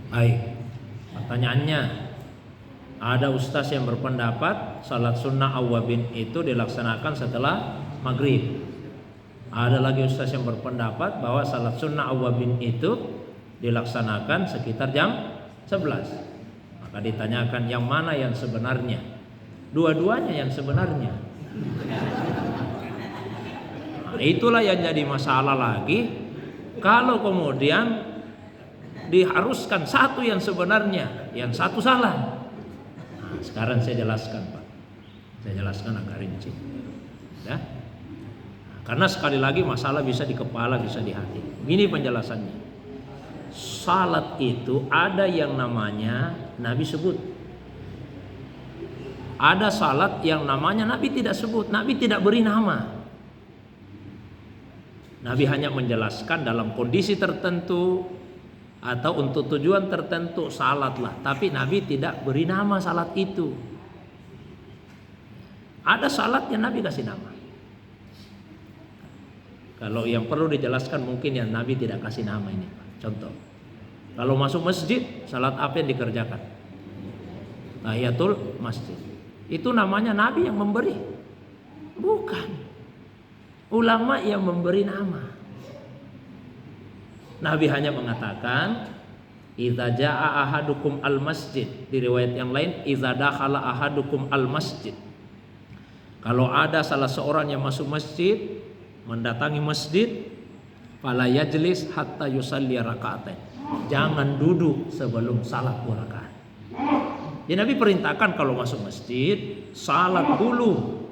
Baik, pertanyaannya, ada ustaz yang berpendapat salat sunnah awwabin itu dilaksanakan setelah maghrib. Ada lagi ustaz yang berpendapat bahwa salat sunnah awwabin itu dilaksanakan sekitar jam 11. Maka ditanyakan yang mana yang sebenarnya? Dua-duanya yang sebenarnya. Nah, itulah yang jadi masalah lagi. Kalau kemudian diharuskan satu yang sebenarnya, yang satu salah. Nah, sekarang saya jelaskan, Pak. Saya jelaskan agak rinci. Ya. Nah, karena sekali lagi masalah bisa di kepala, bisa di hati. Begini penjelasannya. Salat itu ada yang namanya Nabi sebut. Ada salat yang namanya Nabi tidak sebut, Nabi tidak beri nama. Nabi hanya menjelaskan dalam kondisi tertentu atau untuk tujuan tertentu salatlah, tapi Nabi tidak beri nama salat itu. Ada salat yang Nabi kasih nama. Kalau yang perlu dijelaskan mungkin yang Nabi tidak kasih nama ini, Pak. Contoh, kalau masuk masjid, salat apa yang dikerjakan? Tahiyatul masjid. Itu namanya Nabi yang memberi, bukan ulama yang memberi nama. Nabi hanya mengatakan idza jaa ahadukum al masjid. Di riwayat yang lain idza dakhala ahadukum al masjid. Kalau ada salah seorang yang masuk masjid, mendatangi masjid, fala yajlis hatta yusalli raka'atain. Jangan duduk sebelum salat 2 rakaat. Jadi Nabi perintahkan kalau masuk masjid, salat dulu.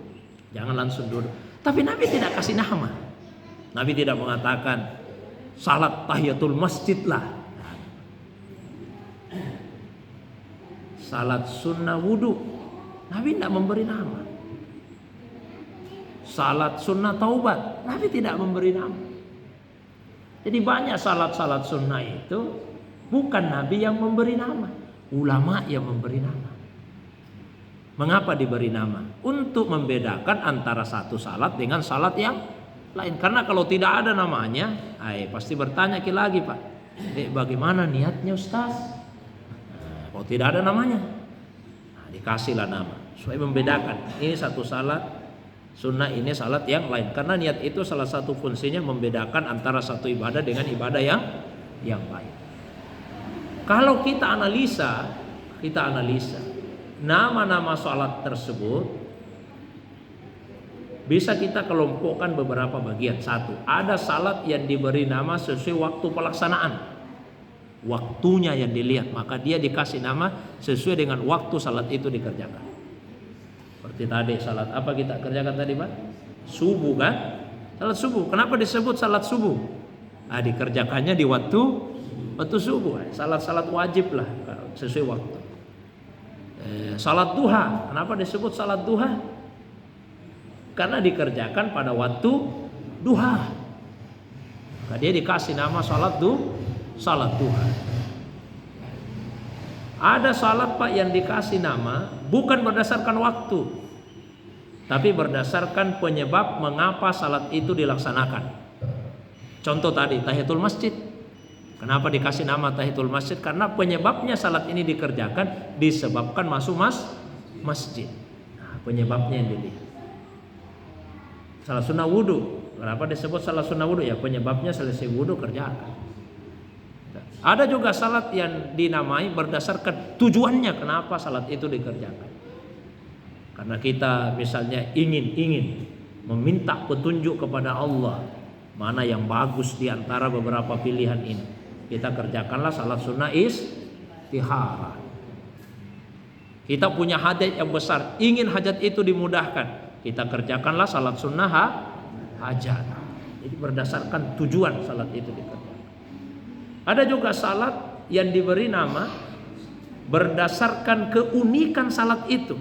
Jangan langsung duduk. Tapi Nabi tidak kasih nama. Nabi tidak mengatakan salat tahiyatul masjid lah. Salat sunnah wudu, Nabi tidak memberi nama. Salat sunnah taubat, Nabi tidak memberi nama. Jadi banyak salat-salat sunnah itu bukan Nabi yang memberi nama, ulama yang memberi nama. Mengapa diberi nama? Untuk membedakan antara satu salat dengan salat yang lain. Karena kalau tidak ada namanya, pasti bertanya lagi, Pak, bagaimana niatnya Ustaz? Kalau tidak ada namanya, dikasihlah nama supaya membedakan. Ini satu salat sunnah, ini salat yang lain. Karena niat itu salah satu fungsinya membedakan antara satu ibadah dengan ibadah yang lain. Kalau kita analisa nama-nama salat tersebut, bisa kita kelompokkan beberapa bagian. Satu, ada salat yang diberi nama sesuai waktu pelaksanaan. Waktunya yang dilihat, maka dia dikasih nama sesuai dengan waktu salat itu dikerjakan. Seperti tadi salat apa kita kerjakan tadi, Pak? Subuh kan? Salat subuh. Kenapa disebut salat subuh? Dikerjakannya di waktu subuh. Salat-salat wajib lah sesuai waktu. Salat duha. Kenapa disebut salat duha? Karena dikerjakan pada waktu duha. Maka dia dikasih nama salat duha. Ada salat, Pak, yang dikasih nama bukan berdasarkan waktu, tapi berdasarkan penyebab mengapa salat itu dilaksanakan. Contoh tadi tahiyatul masjid. Kenapa dikasih nama tahiyatul masjid? Karena penyebabnya salat ini dikerjakan disebabkan masuk masjid. Nah, penyebabnya yang dilihat. Salat sunnah wudu. Kenapa disebut salat sunnah wudu? Ya penyebabnya selesai wudu kerjakan. Ada juga salat yang dinamai berdasarkan tujuannya kenapa salat itu dikerjakan. Karena kita misalnya ingin meminta petunjuk kepada Allah, mana yang bagus di antara beberapa pilihan ini. Kita kerjakanlah salat sunnah istikharah. Kita punya hajat yang besar, ingin hajat itu dimudahkan, kita kerjakanlah salat sunnah hajat. Jadi berdasarkan tujuan salat itu dikerjakan. Ada juga salat yang diberi nama berdasarkan keunikan salat itu.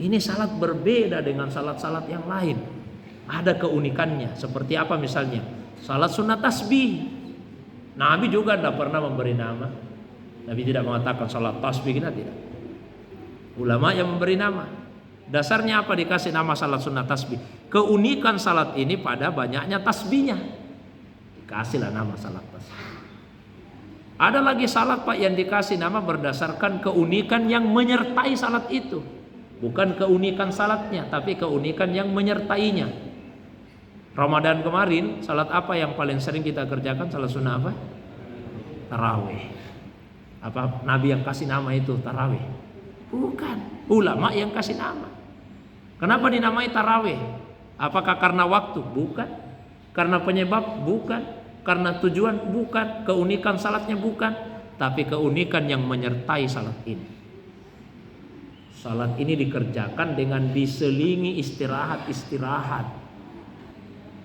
Ini salat berbeda dengan salat-salat yang lain. Ada keunikannya. Seperti apa misalnya? Salat sunnah tasbih. Nabi juga tidak pernah memberi nama. Nabi tidak mengatakan salat tasbih, tidak. Ulama yang memberi nama. Dasarnya apa dikasih nama salat sunnah tasbih? Keunikan salat ini pada banyaknya tasbihnya. Dikasihlah nama salat tasbih. Ada lagi salat Pak yang dikasih nama berdasarkan keunikan yang menyertai salat itu. Bukan keunikan salatnya, tapi keunikan yang menyertainya. Ramadan kemarin, salat apa yang paling sering kita kerjakan? Salat sunnah apa? Tarawih. Apa Nabi yang kasih nama itu tarawih? Bukan, ulama yang kasih nama. Kenapa dinamai tarawih? Apakah karena waktu? Bukan. Karena penyebab? Bukan. Karena tujuan? Bukan. Keunikan salatnya? Bukan. Tapi keunikan yang menyertai salat ini. Salat ini dikerjakan dengan diselingi istirahat.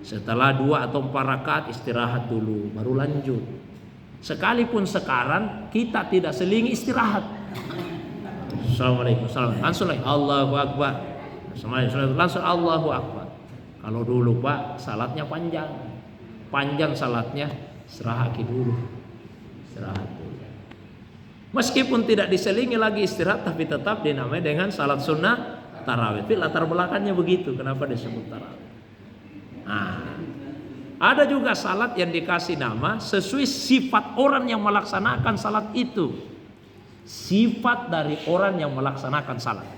Setelah 2 atau 4 rakaat istirahat dulu, baru lanjut. Sekalipun sekarang kita tidak selingi istirahat. Assalamualaikum, langsung Allahu Akbar. Langsung Allahu Akbar. Kalau dulu Pak, salatnya panjang salatnya, istirahat dulu. Meskipun tidak diselingi lagi istirahat, tapi tetap dinamai dengan salat sunnah tarawih. Tapi latar belakangnya begitu, kenapa disebut tarawih. Nah, ada juga salat yang dikasih nama sesuai sifat orang yang melaksanakan salat itu. Sifat dari orang yang melaksanakan salat.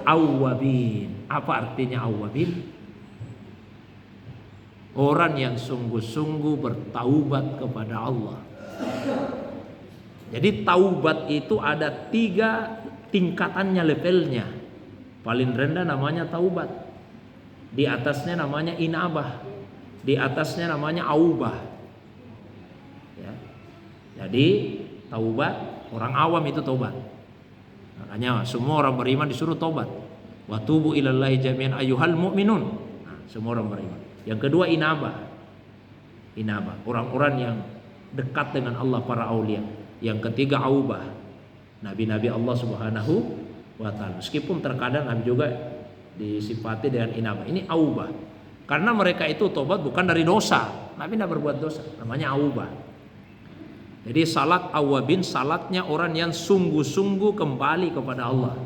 Awwabin. Apa artinya awwabin? Orang yang sungguh-sungguh bertaubat kepada Allah. Jadi taubat itu ada 3 tingkatannya, levelnya. Paling rendah namanya taubat. Di atasnya namanya inabah. Di atasnya namanya aubah. Ya. Jadi taubat, orang awam itu taubat. Makanya semua orang beriman disuruh taubat. Wa tubu ilallahi jami'an ayyuhal mu'minun. Nah, semua orang beriman. Yang kedua inabah. Orang-orang yang dekat dengan Allah, para aulia. Yang ketiga aubah. Nabi-nabi Allah Subhanahu wa taala. Meskipun terkadang Nabi juga disifati dengan inabah. Ini aubah. Karena mereka itu tobat bukan dari dosa. Nabi tidak berbuat dosa. Namanya aubah. Jadi salat awabin, salatnya orang yang sungguh-sungguh kembali kepada Allah.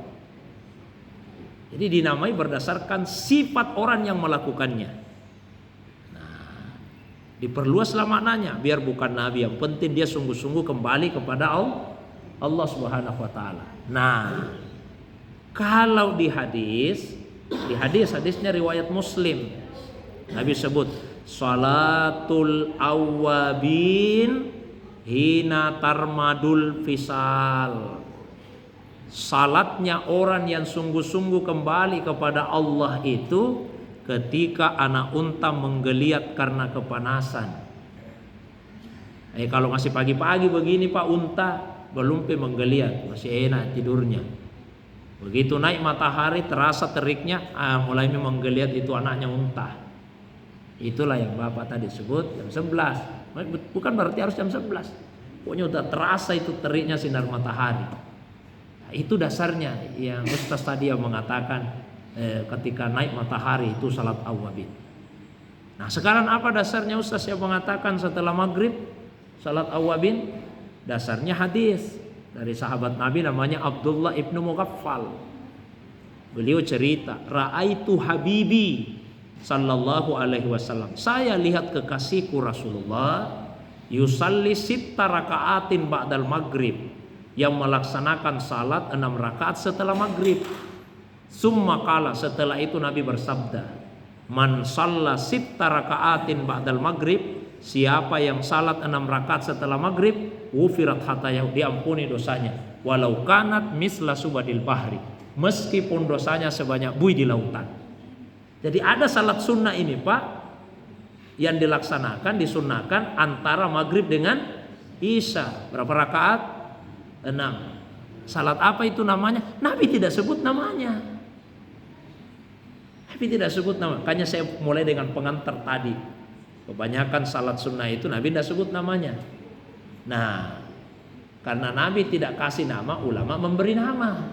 Jadi dinamai berdasarkan sifat orang yang melakukannya. Nah, diperluaslah maknanya. Biar bukan Nabi, yang penting dia sungguh-sungguh kembali kepada Allah Subhanahu wa taala. Nah, kalau di hadisnya riwayat Muslim, Nabi sebut salatul awwabin hina tarmadul fisal. Salatnya orang yang sungguh-sungguh kembali kepada Allah itu ketika anak unta menggeliat karena kepanasan. Kalau masih pagi-pagi begini Pak, unta belum menggeliat, masih enak tidurnya. Begitu naik matahari terasa teriknya, mulai menggeliat, itu anaknya unta. Itulah yang Bapak tadi sebut jam 11. Bukan berarti harus jam 11. Pokoknya udah terasa itu teriknya sinar matahari. Nah, itu dasarnya yang Ustaz tadi yang mengatakan ketika naik matahari itu salat awwabin. Nah, sekarang apa dasarnya Ustaz yang mengatakan setelah maghrib salat awwabin? Dasarnya hadis dari sahabat Nabi namanya Abdullah ibnu Mughaffal. Beliau cerita, ra'aitu habibi sallallahu alaihi wasallam. Saya lihat kekasihku Rasulullah yusalli sitta raka'atin ba'dal maghrib, yang melaksanakan salat 6 rakaat setelah maghrib. Summa qala, setelah itu Nabi bersabda, man shalla sitta raka'atin ba'dal maghrib, siapa yang salat 6 rakaat setelah maghrib, wufirat hatayahu, diampuni dosanya, walau kanat misla subadil bahri, meskipun dosanya sebanyak buih di lautan. Jadi ada salat sunnah ini Pak, yang dilaksanakan, disunnahkan antara maghrib dengan isya. Berapa rakaat? 6. Salat apa itu namanya? Nabi tidak sebut namanya. Nabi tidak sebut nama. Makanya saya mulai dengan pengantar tadi. Kebanyakan salat sunnah itu Nabi tidak sebut namanya. Nah, karena Nabi tidak kasih nama, ulama memberi nama.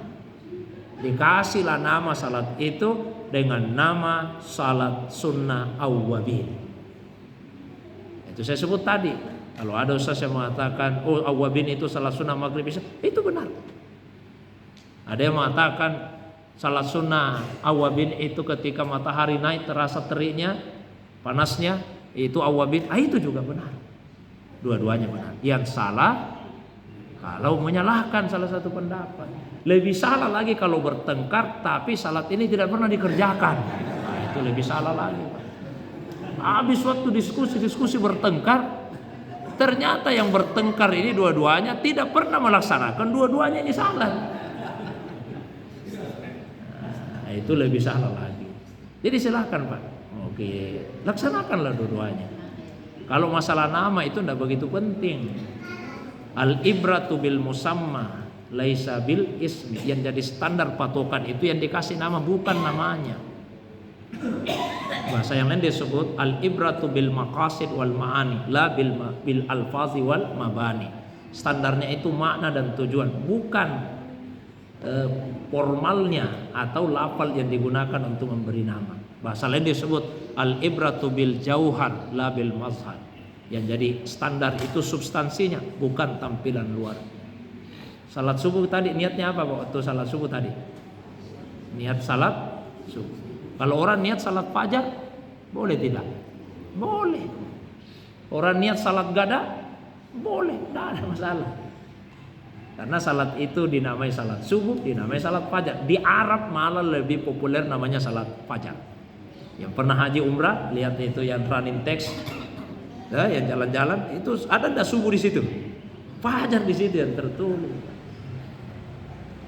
Dikasihlah nama salat itu dengan nama salat sunnah awwabin. Itu saya sebut tadi. Kalau ada ustaz yang mengatakan, oh awwabin itu salat sunnah maghrib isya, itu benar. Ada yang mengatakan salat sunnah awwabin itu ketika matahari naik terasa teriknya, panasnya, itu awwabin, itu juga benar. Dua-duanya benar. Yang salah kalau menyalahkan salah satu pendapat. Lebih salah lagi kalau bertengkar tapi salat ini tidak pernah dikerjakan. Nah, itu lebih salah lagi. Habis waktu diskusi bertengkar, ternyata yang bertengkar ini dua-duanya tidak pernah melaksanakan, dua-duanya ini salah. Nah, itu lebih salah lagi. Jadi silakan Pak. Oke, laksanakanlah dua-duanya. Kalau masalah nama itu tidak begitu penting. Al-ibratu bil musamma laisa bil ismi. Yang jadi standar patokan itu yang dikasih nama, bukan namanya. Bahasa yang lain disebut al-ibratu bil maqasid wal ma'ani, la bil alfazi wal mabani. Standarnya itu makna dan tujuan, bukan formalnya atau lafal yang digunakan untuk memberi nama. Bahasa lain disebut al-ibratu bil jauhar la bil mazhar. Yang jadi standar itu substansinya, bukan tampilan luar. Salat subuh tadi niatnya apa Pak? Waktu salat subuh tadi niat salat subuh. Kalau orang niat salat fajar boleh tidak? Boleh. Orang niat salat gada boleh, tidak ada masalah. Karena salat itu dinamai salat subuh, dinamai salat fajar. Di Arab malah lebih populer namanya salat fajar. Yang pernah haji umrah lihat itu yang running text, ya, yang jalan-jalan itu ada subuh di situ, fajar di situ yang tertulis.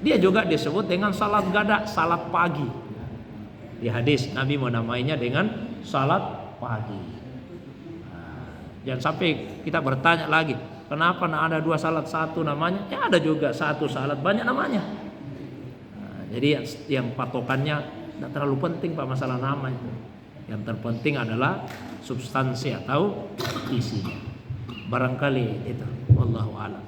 Dia juga disebut dengan salat gada, salat pagi. Di hadis Nabi menamainya dengan salat pagi. Nah, jangan sampai kita bertanya lagi, kenapa ada dua salat satu namanya? Ya ada juga satu salat banyak namanya. Nah, jadi yang patokannya tidak terlalu penting Pak masalah nama itu. Yang terpenting adalah substansi atau isinya. Barangkali itu. Wallahu a'lam.